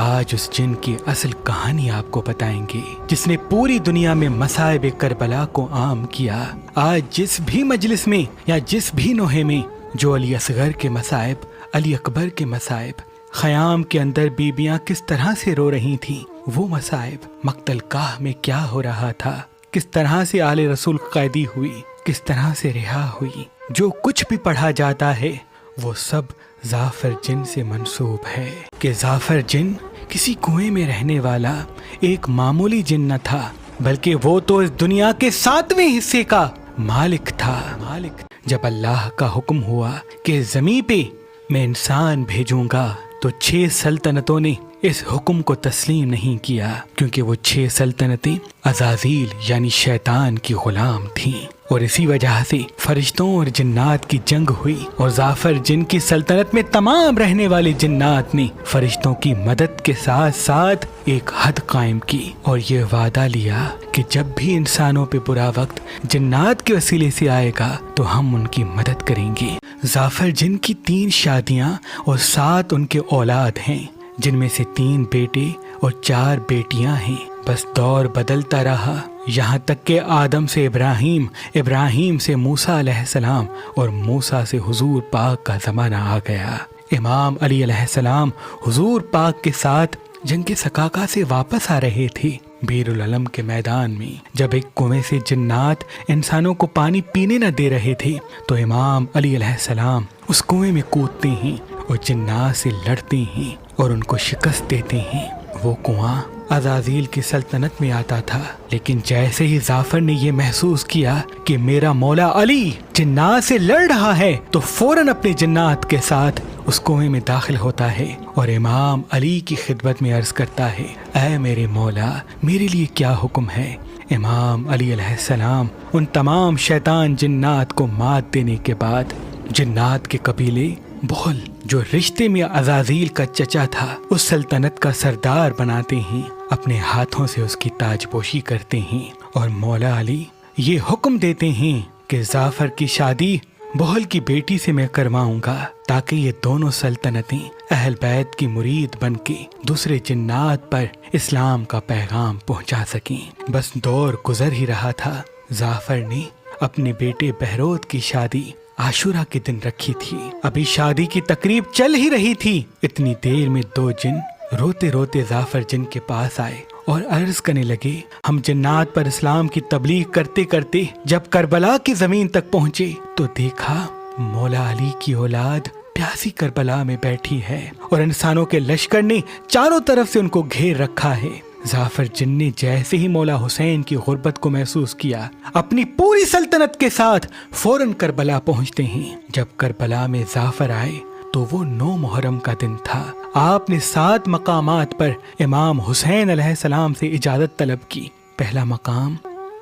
آج اس جن کی اصل کہانی آپ کو بتائیں گے جس نے پوری دنیا میں مصائب کربلا کو عام کیا۔ آج جس بھی مجلس میں یا جس بھی نوحے میں جو علی اصغر کے مصائب، علی اکبر کے مصائب، خیام کے اندر بیبیاں کس طرح سے رو رہی تھیں، وہ مصائب، مقتل گاہ میں کیا ہو رہا تھا، کس طرح سے آل رسول قیدی ہوئی، کس طرح سے رہا ہوئی، جو کچھ بھی پڑھا جاتا ہے وہ سب ظافر جن سے منسوب ہے کہ ظافر جن کسی کنویں میں رہنے والا ایک معمولی جن نہ تھا، بلکہ وہ تو اس دنیا کے 7ویں حصے کا مالک تھا۔ جب اللہ کا حکم ہوا کہ زمین پہ میں انسان بھیجوں گا تو 6 سلطنتوں نے اس حکم کو تسلیم نہیں کیا، کیونکہ وہ 6 سلطنتیں عزازیل یعنی شیطان کی غلام تھیں، اور اسی وجہ سے فرشتوں اور جنات کی جنگ ہوئی، اور ظافر جن کی سلطنت میں تمام رہنے والے جنات نے فرشتوں کی مدد کے ساتھ ساتھ ایک حد قائم کی اور یہ وعدہ لیا کہ جب بھی انسانوں پہ برا وقت جنات کے وسیلے سے آئے گا تو ہم ان کی مدد کریں گے۔ ظافر جن کی 3 شادیاں اور 7 ان کے اولاد ہیں، جن میں سے 3 بیٹے اور 4 بیٹیاں ہیں۔ بس دور بدلتا رہا، یہاں تک کہ آدم سے ابراہیم، ابراہیم سے موسیٰ علیہ السلام اور موسیٰ سے حضور پاک کا زمانہ آ گیا۔ امام علی علیہ السلام حضور پاک کے ساتھ جنگ سکاکا سے واپس آ رہے تھے۔ بیر العلم کے میدان میں جب ایک کنویں سے جنات انسانوں کو پانی پینے نہ دے رہے تھے تو امام علی علیہ السلام اس کنویں میں کودتے ہیں اور جنات سے لڑتے ہیں اور ان کو شکست دیتے ہیں۔ وہ کنواں عزازیل کی سلطنت میں آتا تھا، لیکن جیسے ہی ظافر نے یہ محسوس کیا کہ میرا مولا علی جنات سے لڑ رہا ہے تو فوراً اپنے جنات کے ساتھ اس کنویں میں داخل ہوتا ہے اور امام علی کی خدمت میں عرض کرتا ہے، اے میرے مولا، میرے لیے کیا حکم ہے؟ امام علی علیہ السلام ان تمام شیطان جنات کو مات دینے کے بعد جنات کے قبیلے بغل، جو رشتے میں عزازیل کا چچا تھا، اس سلطنت کا سردار بناتے ہیں، اپنے ہاتھوں سے اس کی تاج پوشی کرتے ہیں، اور مولا علی یہ حکم دیتے ہیں کہ ظافر کی شادی بغل کی بیٹی سے میں کرواؤں گا تاکہ یہ دونوں سلطنتیں اہل بیت کی مرید بن کے دوسرے جنات پر اسلام کا پیغام پہنچا سکیں۔ بس دور گزر ہی رہا تھا، ظافر نے اپنے بیٹے بہروت کی شادی عاشورہ کے دن رکھی تھی۔ ابھی شادی کی تقریب چل ہی رہی تھی، اتنی دیر میں 2 جن روتے روتے ظافر جن کے پاس آئے اور عرض کرنے لگے، ہم جنات پر اسلام کی تبلیغ کرتے کرتے جب کربلا کی زمین تک پہنچے تو دیکھا مولا علی کی اولاد پیاسی کربلا میں بیٹھی ہے اور انسانوں کے لشکر نے چاروں طرف سے ان کو گھیر رکھا ہے۔ ظافر جن نے جیسے ہی مولا حسین کی غربت کو محسوس کیا، اپنی پوری سلطنت کے ساتھ فوراً کربلا پہنچتے ہیں۔ جب کربلا میں ظافر آئے تو وہ 9 محرم کا دن تھا۔ آپ نے 7 مقامات پر امام حسین علیہ السلام سے اجازت طلب کی۔ پہلا مقام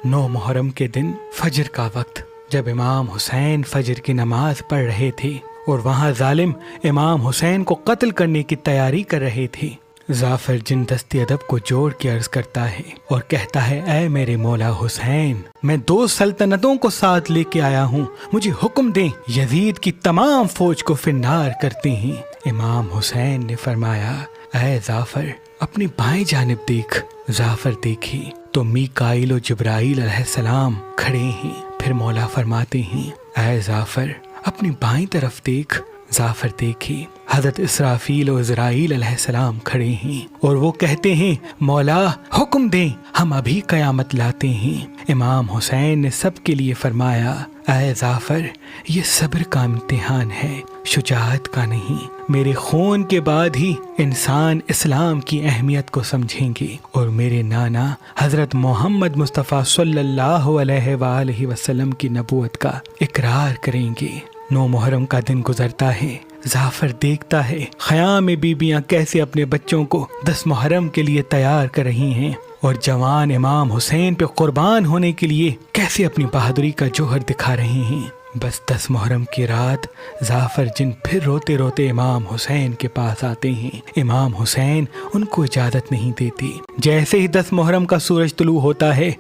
9 محرم کے دن فجر کا وقت، جب امام حسین فجر کی نماز پڑھ رہے تھے اور وہاں ظالم امام حسین کو قتل کرنے کی تیاری کر رہے تھے۔ ظافر جن دست ادب کو جوڑ کے عرض کرتا ہے اور کہتا ہے، اے میرے مولا حسین، میں 2 سلطنتوں کو ساتھ لے کے آیا ہوں، مجھے حکم دیں، یزید کی تمام فوج کو فنار کرتے ہیں۔ امام حسین نے فرمایا، اے ظافر، اپنی بائیں جانب دیکھ۔ ظافر دیکھے تو میکائیل و جبرائیل علیہ السلام کھڑے ہیں۔ پھر مولا فرماتے ہیں، اے ظافر، اپنی بائیں طرف دیکھ۔ ظافر دیکھے حضرت اسرافیل و عزرائیل علیہ السلام کھڑے ہیں اور وہ کہتے ہیں، مولا حکم دیں، ہم ابھی قیامت لاتے ہیں۔ امام حسین نے سب کے لیے فرمایا، اے ظافر، یہ صبر کا امتحان ہے، شجاعت کا نہیں۔ میرے خون کے بعد ہی انسان اسلام کی اہمیت کو سمجھیں گے اور میرے نانا حضرت محمد مصطفیٰ صلی اللہ علیہ وآلہ وسلم کی نبوت کا اقرار کریں گے۔ 9 محرم کا دن گزرتا ہے، ظافر دیکھتا ہے خیام میں بیبیاں کیسے اپنے بچوں کو 10 محرم کے لیے تیار کر رہی ہیں اور جوان امام حسین پہ قربان ہونے کے لیے کیسے اپنی بہادری کا جوہر دکھا رہے ہیں۔ بس 10 محرم کی رات ظافر جن پھر روتے روتے امام حسین کے پاس آتے ہیں۔ امام حسین ان کو اجازت نہیں دیتے۔ جیسے ہی 10 محرم کا سورج طلوع ہوتا ہے